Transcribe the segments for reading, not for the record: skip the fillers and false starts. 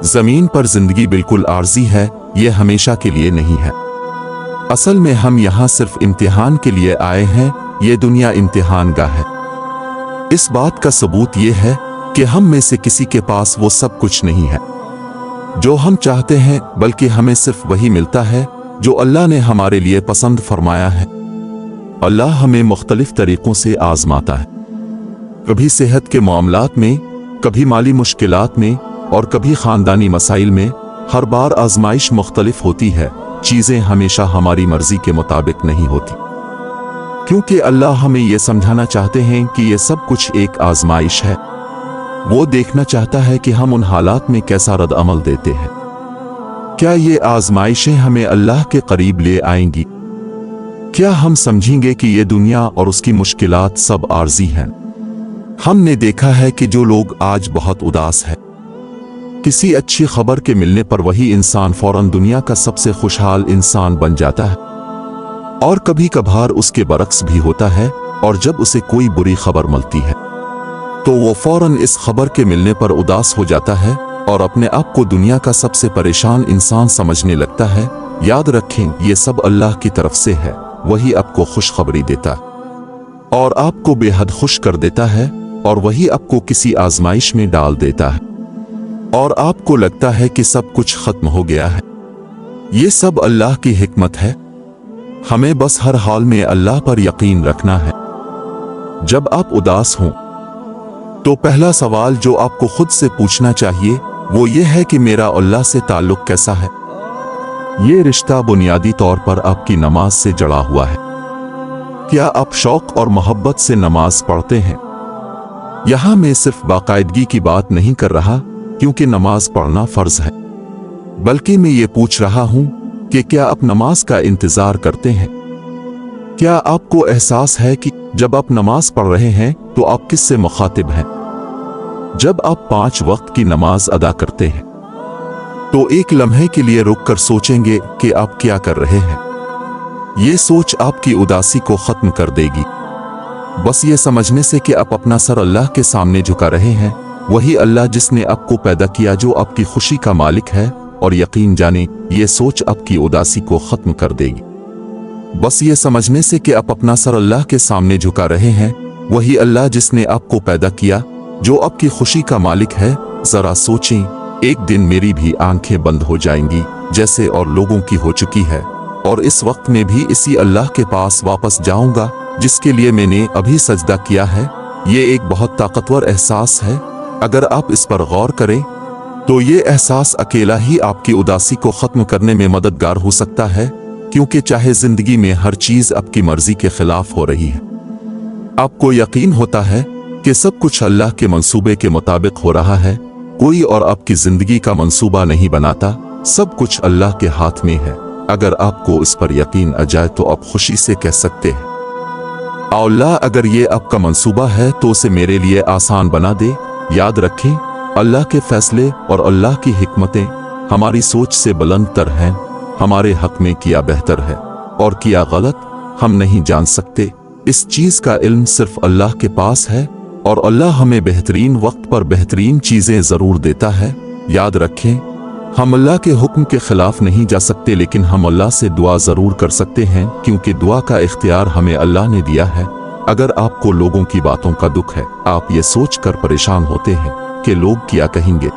زمین پر زندگی بالکل عارضی ہے، یہ ہمیشہ کے لیے نہیں ہے۔ اصل میں ہم یہاں صرف امتحان کے لیے آئے ہیں، یہ دنیا امتحان گاہ ہے۔ اس بات کا ثبوت یہ ہے کہ ہم میں سے کسی کے پاس وہ سب کچھ نہیں ہے جو ہم چاہتے ہیں، بلکہ ہمیں صرف وہی ملتا ہے جو اللہ نے ہمارے لیے پسند فرمایا ہے۔ اللہ ہمیں مختلف طریقوں سے آزماتا ہے، کبھی صحت کے معاملات میں، کبھی مالی مشکلات میں، اور کبھی خاندانی مسائل میں۔ ہر بار آزمائش مختلف ہوتی ہے، چیزیں ہمیشہ ہماری مرضی کے مطابق نہیں ہوتی، کیونکہ اللہ ہمیں یہ سمجھانا چاہتے ہیں کہ یہ سب کچھ ایک آزمائش ہے۔ وہ دیکھنا چاہتا ہے کہ ہم ان حالات میں کیسا رد عمل دیتے ہیں۔ کیا یہ آزمائشیں ہمیں اللہ کے قریب لے آئیں گی؟ کیا ہم سمجھیں گے کہ یہ دنیا اور اس کی مشکلات سب عارضی ہیں؟ ہم نے دیکھا ہے کہ جو لوگ آج بہت اداس ہیں، کسی اچھی خبر کے ملنے پر وہی انسان فوراً دنیا کا سب سے خوشحال انسان بن جاتا ہے، اور کبھی کبھار اس کے برعکس بھی ہوتا ہے، اور جب اسے کوئی بری خبر ملتی ہے تو وہ فوراً اس خبر کے ملنے پر اداس ہو جاتا ہے اور اپنے آپ کو دنیا کا سب سے پریشان انسان سمجھنے لگتا ہے۔ یاد رکھیں، یہ سب اللہ کی طرف سے ہے، وہی آپ کو خوشخبری دیتا ہے اور آپ کو بے حد خوش کر دیتا ہے، اور وہی آپ کو کسی آزمائش میں ڈال دیتا ہے اور آپ کو لگتا ہے کہ سب کچھ ختم ہو گیا ہے۔ یہ سب اللہ کی حکمت ہے، ہمیں بس ہر حال میں اللہ پر یقین رکھنا ہے۔ جب آپ اداس ہوں تو پہلا سوال جو آپ کو خود سے پوچھنا چاہیے وہ یہ ہے کہ میرا اللہ سے تعلق کیسا ہے؟ یہ رشتہ بنیادی طور پر آپ کی نماز سے جڑا ہوا ہے۔ کیا آپ شوق اور محبت سے نماز پڑھتے ہیں؟ یہاں میں صرف باقاعدگی کی بات نہیں کر رہا، کیونکہ نماز پڑھنا فرض ہے، بلکہ میں یہ پوچھ رہا ہوں کہ کیا آپ نماز کا انتظار کرتے ہیں؟ کیا آپ کو احساس ہے کہ جب آپ نماز پڑھ رہے ہیں تو آپ کس سے مخاطب ہیں؟ جب آپ 5 وقت کی نماز ادا کرتے ہیں تو ایک لمحے کے لیے رک کر سوچیں گے کہ آپ کیا کر رہے ہیں۔ یہ سوچ آپ کی اداسی کو ختم کر دے گی۔ بس یہ سمجھنے سے کہ آپ اپنا سر اللہ کے سامنے جھکا رہے ہیں، وہی اللہ جس نے آپ کو پیدا کیا جو آپ کی خوشی کا مالک ہے، اور یقین جانیں یہ سوچ آپ کی اداسی کو ختم کر دے گی۔ بس یہ سمجھنے سے کہ آپ اپنا سر اللہ کے سامنے جھکا رہے ہیں، وہی اللہ جس نے آپ کو پیدا کیا جو آپ کی خوشی کا مالک ہے۔ ذرا سوچیں، ایک دن میری بھی آنکھیں بند ہو جائیں گی جیسے اور لوگوں کی ہو چکی ہے، اور اس وقت میں بھی اسی اللہ کے پاس واپس جاؤں گا جس کے لیے میں نے ابھی سجدہ کیا ہے۔ یہ ایک بہت طاقتور احساس ہے۔ اگر آپ اس پر غور کریں تو یہ احساس اکیلا ہی آپ کی اداسی کو ختم کرنے میں مددگار ہو سکتا ہے، کیونکہ چاہے زندگی میں ہر چیز آپ کی مرضی کے خلاف ہو رہی ہے، آپ کو یقین ہوتا ہے کہ سب کچھ اللہ کے منصوبے کے مطابق ہو رہا ہے۔ کوئی اور آپ کی زندگی کا منصوبہ نہیں بناتا، سب کچھ اللہ کے ہاتھ میں ہے۔ اگر آپ کو اس پر یقین آ جائے تو آپ خوشی سے کہہ سکتے ہیں، اے اللہ، اگر یہ آپ کا منصوبہ ہے تو اسے میرے لیے آسان بنا دے۔ یاد رکھیں، اللہ کے فیصلے اور اللہ کی حکمتیں ہماری سوچ سے بلند تر ہیں۔ ہمارے حق میں کیا بہتر ہے اور کیا غلط ہم نہیں جان سکتے، اس چیز کا علم صرف اللہ کے پاس ہے، اور اللہ ہمیں بہترین وقت پر بہترین چیزیں ضرور دیتا ہے۔ یاد رکھیں، ہم اللہ کے حکم کے خلاف نہیں جا سکتے، لیکن ہم اللہ سے دعا ضرور کر سکتے ہیں، کیونکہ دعا کا اختیار ہمیں اللہ نے دیا ہے۔ اگر آپ کو لوگوں کی باتوں کا دکھ ہے، آپ یہ سوچ کر پریشان ہوتے ہیں کہ لوگ کیا کہیں گے،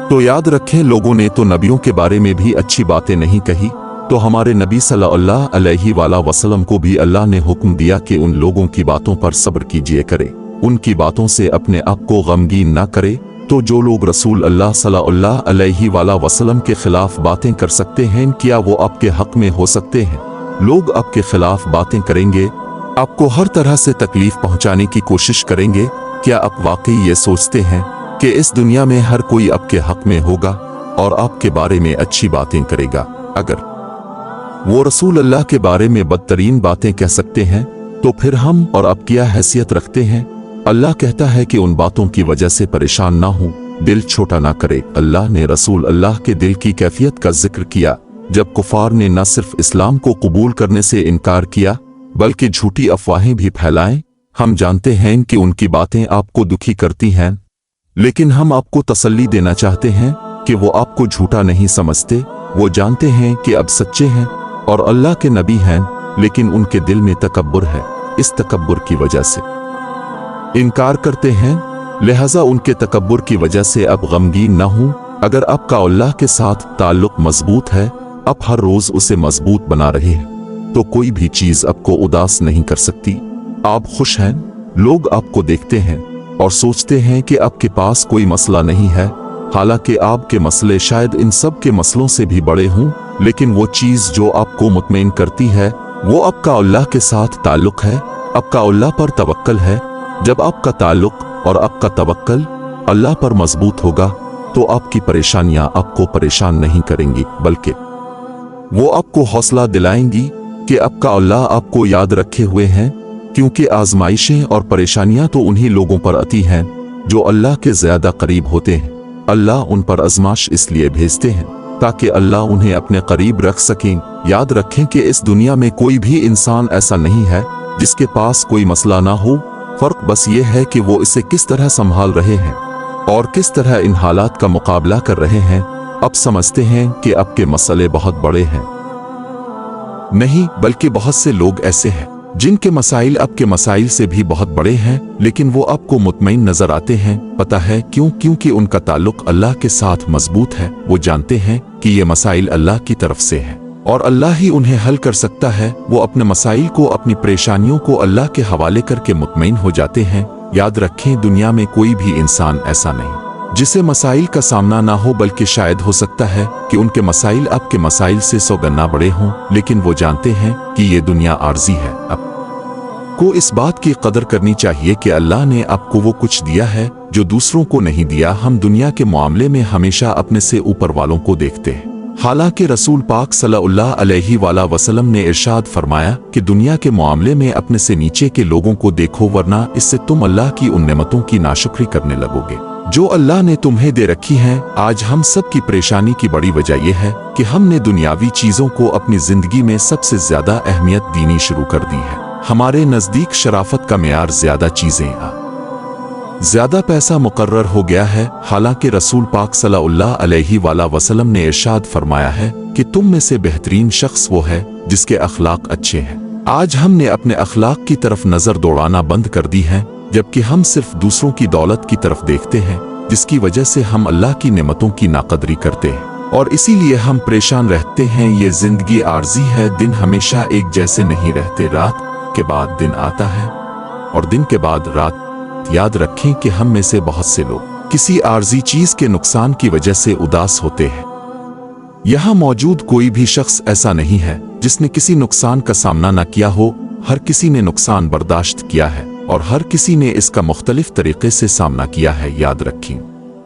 تو یاد رکھیں لوگوں نے تو نبیوں کے بارے میں بھی اچھی باتیں نہیں کہی، تو ہمارے نبی صلی اللہ علیہ وآلہ وسلم کو بھی اللہ نے حکم دیا کہ ان لوگوں کی باتوں پر صبر کیجیے کرے، ان کی باتوں سے اپنے آپ کو غمگین نہ کرے۔ تو جو لوگ رسول اللہ صلی اللہ علیہ وآلہ وسلم کے خلاف باتیں کر سکتے ہیں، کیا وہ آپ کے حق میں ہو سکتے ہیں؟ لوگ آپ کے خلاف باتیں کریں گے، آپ کو ہر طرح سے تکلیف پہنچانے کی کوشش کریں گے۔ کیا آپ واقعی یہ سوچتے ہیں کہ اس دنیا میں ہر کوئی آپ کے حق میں ہوگا اور آپ کے بارے میں اچھی باتیں کرے گا؟ اگر وہ رسول اللہ کے بارے میں بدترین باتیں کہہ سکتے ہیں تو پھر ہم اور آپ کیا حیثیت رکھتے ہیں؟ اللہ کہتا ہے کہ ان باتوں کی وجہ سے پریشان نہ ہوں، دل چھوٹا نہ کرے۔ اللہ نے رسول اللہ کے دل کی کیفیت کا ذکر کیا جب کفار نے نہ صرف اسلام کو قبول کرنے سے انکار کیا بلکہ جھوٹی افواہیں بھی پھیلائیں۔ ہم جانتے ہیں کہ ان کی باتیں آپ کو دکھی کرتی ہیں، لیکن ہم آپ کو تسلی دینا چاہتے ہیں कि वो आपको झूठा नहीं समझते, वो जानते हैं कि अब सच्चे हैं और अल्लाह के नबी हैं, लेकिन उनके दिल में तकब्बुर है। इस तकब्बुर की वजह से इनकार करते हैं, लिहाजा उनके तकब्बुर की वजह से अब गमगीन न हो। अगर आपका अल्लाह के साथ ताल्लुक मजबूत है, आप हर रोज उसे मजबूत बना रहे हैं, तो कोई भी चीज आपको उदास नहीं कर सकती। आप खुश हैं, लोग आपको देखते हैं और सोचते हैं कि आपके पास कोई मसला नहीं है, हालांकि आपके मसले शायद इन सब के मसलों से भी बड़े हों। लेकिन वो चीज जो आपको मुतमईन करती है वो आपका अल्लाह के साथ ताल्लुक है, आपका अल्लाह पर तवक्कल है। जब आपका ताल्लुक और आपका तवक्कल अल्लाह पर मजबूत होगा तो आपकी परेशानियां आपको परेशान नहीं करेंगी, बल्कि वो आपको हौसला दिलाएंगी कि आपका अल्लाह आपको याद रखे हुए हैं, क्योंकि आजमाइशें और परेशानियां तो उन्हीं लोगों पर आती हैं जो अल्लाह के ज्यादा करीब होते हैं। अल्लाह उन पर आजमाइश इसलिए भेजते हैं ताकि अल्लाह उन्हें अपने करीब रख सकें। याद रखें कि इस दुनिया में कोई भी इंसान ऐसा नहीं है जिसके पास कोई मसला ना हो, फर्क बस ये है कि वो इसे किस तरह संभाल रहे हैं और किस तरह इन हालात का मुकाबला कर रहे हैं। अब समझते हैं कि आपके मसले बहुत बड़े हैं, नहीं बल्कि बहुत से लोग ऐसे हैं जिनके मसाइल आपके मसाइल से भी बहुत बड़े हैं, लेकिन वो आपको मुतमईन नजर आते हैं। पता है क्यों? क्योंकि उनका ताल्लुक अल्लाह के साथ मजबूत है। वो जानते हैं कि ये मसाइल अल्लाह की तरफ से है और अल्लाह ही उन्हें हल कर सकता है। वो अपने मसाइल को, अपनी परेशानियों को अल्लाह के हवाले करके मुतमईन हो जाते हैं। याद रखें, दुनिया में कोई भी इंसान ऐसा नहीं जिसे मसाइल का सामना ना हो, बल्कि शायद हो सकता है कि उनके मसाइल आपके मसाइल से 100 गुना बड़े हों, लेकिन वो जानते हैं कि ये दुनिया आर्जी है। आपको इस बात की कदर करनी चाहिए कि अल्लाह ने आपको वो कुछ दिया है जो दूसरों को नहीं दिया। हम दुनिया के मामले में हमेशा अपने से ऊपर वालों को देखते हैं, हालांकि रसूल पाक सल्लल्लाहु अलैहि वसल्लम ने इरशाद फरमाया कि दुनिया के मामले में अपने से नीचे के लोगों को देखो, वरना इससे तुम अल्लाह की उन नेमतों की नाशुक्री करने लगोगे जो अल्लाह ने तुम्हें दे रखी हैं। आज हम सब की परेशानी की बड़ी वजह यह है कि हमने दुनियावी चीजों को अपनी जिंदगी में सबसे ज्यादा अहमियत देनी शुरू कर दी है। हमारे नजदीक शराफत का मेयार ज्यादा चीजें ज्यादा पैसा मुकर्रर हो गया है, हालांकि रसूल पाक सल्लल्लाहु अलैहि वसल्लम ने इरशाद फरमाया है कि तुम में से बेहतरीन शख्स वो है जिसके अखलाक अच्छे हैं। आज हमने अपने अखलाक की तरफ नजर दौड़ाना बंद कर दी है, जबकि हम सिर्फ दूसरों की दौलत की तरफ देखते हैं, जिसकी वजह से हम अल्लाह की नेमतों की नाकदरी करते हैं और इसीलिए हम परेशान रहते हैं। ये जिंदगी आर्जी है, दिन हमेशा एक जैसे नहीं रहते। रात के बाद दिन आता है और दिन के बाद रात। याद रखें कि हम में से बहुत से लोग किसी आर्जी चीज के नुकसान की वजह से उदास होते हैं। यहाँ मौजूद कोई भी शख्स ऐसा नहीं है जिसने किसी नुकसान का सामना न किया हो। हर किसी ने नुकसान बर्दाश्त किया है और हर किसी ने इसका मुख्तलिफ तरीके से सामना किया है। याद रखें,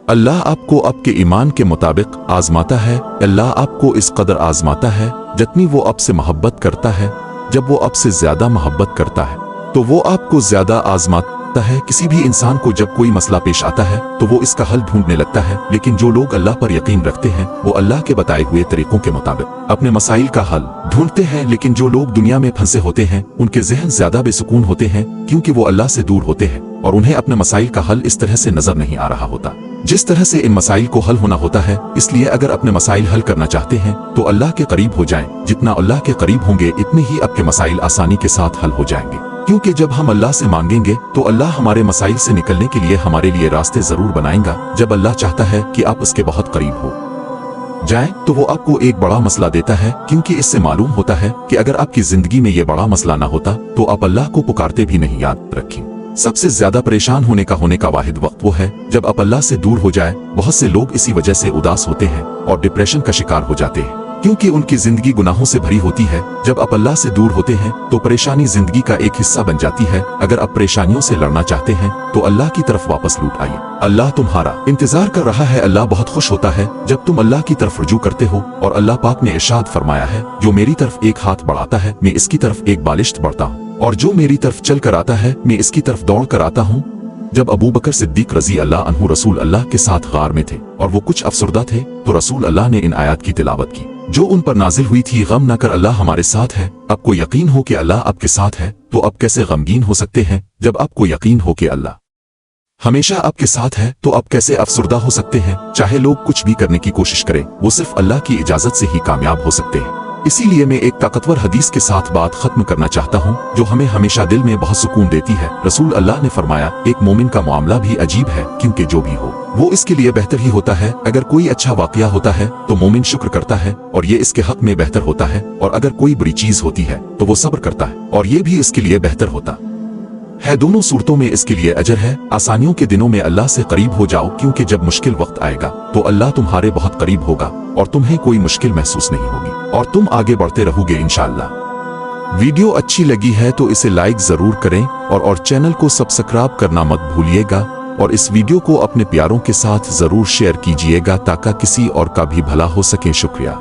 अल्लाह आपको आपके ईमान के मुताबिक आजमाता है। अल्लाह आपको इस कदर आजमाता है जितनी वो आपसे मोहब्बत करता है। जब वो आपसे ज्यादा मोहब्बत करता है तो वो आपको ज्यादा आजमाता है। किसी भी इंसान को जब कोई मसला पेश आता है तो वो इसका हल ढूंढने लगता है, लेकिन जो लोग अल्लाह पर यकीन रखते हैं वो अल्लाह के बताए हुए तरीकों के मुताबिक अपने मसाइल का हल ढूंढते हैं। लेकिन जो लोग दुनिया में फंसे होते हैं उनके जहन ज्यादा बेसुकून होते हैं, क्योंकि वो अल्लाह से दूर होते हैं और उन्हें अपने मसाइल का हल इस तरह से नजर नहीं आ रहा होता जिस तरह से इन मसाइल को हल होना होता है। इसलिए अगर अपने मसाइल हल करना चाहते हैं तो अल्लाह के करीब हो जाएं। जितना अल्लाह के करीब होंगे इतने ही आपके मसाइल आसानी के साथ हल हो जाएंगे, क्योंकि जब हम अल्लाह से मांगेंगे तो अल्लाह हमारे मसाइल से निकलने के लिए हमारे लिए रास्ते जरूर बनाएगा। जब अल्लाह चाहता है कि आप उसके बहुत करीब हो जाएं तो वो आपको एक बड़ा मसला देता है, क्योंकि इससे मालूम होता है कि अगर आपकी जिंदगी में ये बड़ा मसला ना होता तो आप अल्लाह को पुकारते भी नहीं। याद रखें, सबसे ज्यादा परेशान होने का वाहिद वक्त वो है जब आप अल्लाह से दूर हो जाए। बहुत से लोग इसी वजह से उदास होते हैं और डिप्रेशन का शिकार हो जाते हैं, क्योंकि उनकी जिंदगी गुनाहों से भरी होती है। जब आप अल्लाह से दूर होते हैं तो परेशानी जिंदगी का एक हिस्सा बन जाती है। अगर आप परेशानियों से लड़ना चाहते हैं तो अल्लाह की तरफ वापस लौट आइए। अल्लाह तुम्हारा इंतजार कर रहा है। अल्लाह बहुत खुश होता है जब तुम अल्लाह की तरफ रुजू करते हो, और अल्लाह पाक ने इरशाद फरमाया है, जो मेरी तरफ एक हाथ बढ़ाता है मैं इसकी तरफ एक बालिश्त बढ़ता हूँ, और जो मेरी तरफ चल कर आता है मैं इसकी तरफ दौड़ कर आता हूँ। जब अबू बकर सिद्दीक रजी अल्लाह अन्हु रसूल अल्लाह के साथ गार में थे और वो कुछ अफसरदा थे, तो रसूल अल्लाह ने इन आयत की तिलावत की जो उन पर नाजिल हुई थी, गम न कर, अल्लाह हमारे साथ है। आपको यकीन हो कि अल्लाह आपके साथ है तो आप कैसे गमगीन हो सकते हैं? जब आपको यकीन हो कि अल्लाह हमेशा आपके साथ है तो आप कैसे अफसरदा हो सकते हैं? चाहे लोग कुछ भी करने की कोशिश करें, वो सिर्फ अल्लाह की इजाजत से ही कामयाब हो सकते हैं। इसीलिए मैं एक ताकतवर हदीस के साथ बात खत्म करना चाहता हूँ जो हमें हमेशा दिल में बहुत सुकून देती है। रसूल अल्लाह ने फरमाया, एक मोमिन का मामला भी अजीब है, क्योंकि जो भी हो वो इसके लिए बेहतर ही होता है। अगर कोई अच्छा वाकया होता है तो मोमिन शुक्र करता है और ये इसके हक में बेहतर होता है, और अगर कोई बुरी चीज होती है तो वो सब्र करता है और ये भी इसके लिए बेहतर होता है। दोनों सूरतों में इसके लिए अजर है। आसानियों के दिनों में अल्लाह से करीब हो जाओ, क्योंकि जब मुश्किल वक्त आएगा तो अल्लाह तुम्हारे बहुत करीब होगा और तुम्हें कोई मुश्किल महसूस नहीं होगी और तुम आगे बढ़ते रहोगे इंशाअल्लाह। वीडियो अच्छी लगी है तो इसे लाइक जरूर करें और चैनल को सब्सक्राइब करना मत भूलिएगा, और इस वीडियो को अपने प्यारों के साथ जरूर शेयर कीजिएगा ताकि किसी और का भी भला हो सके। शुक्रिया।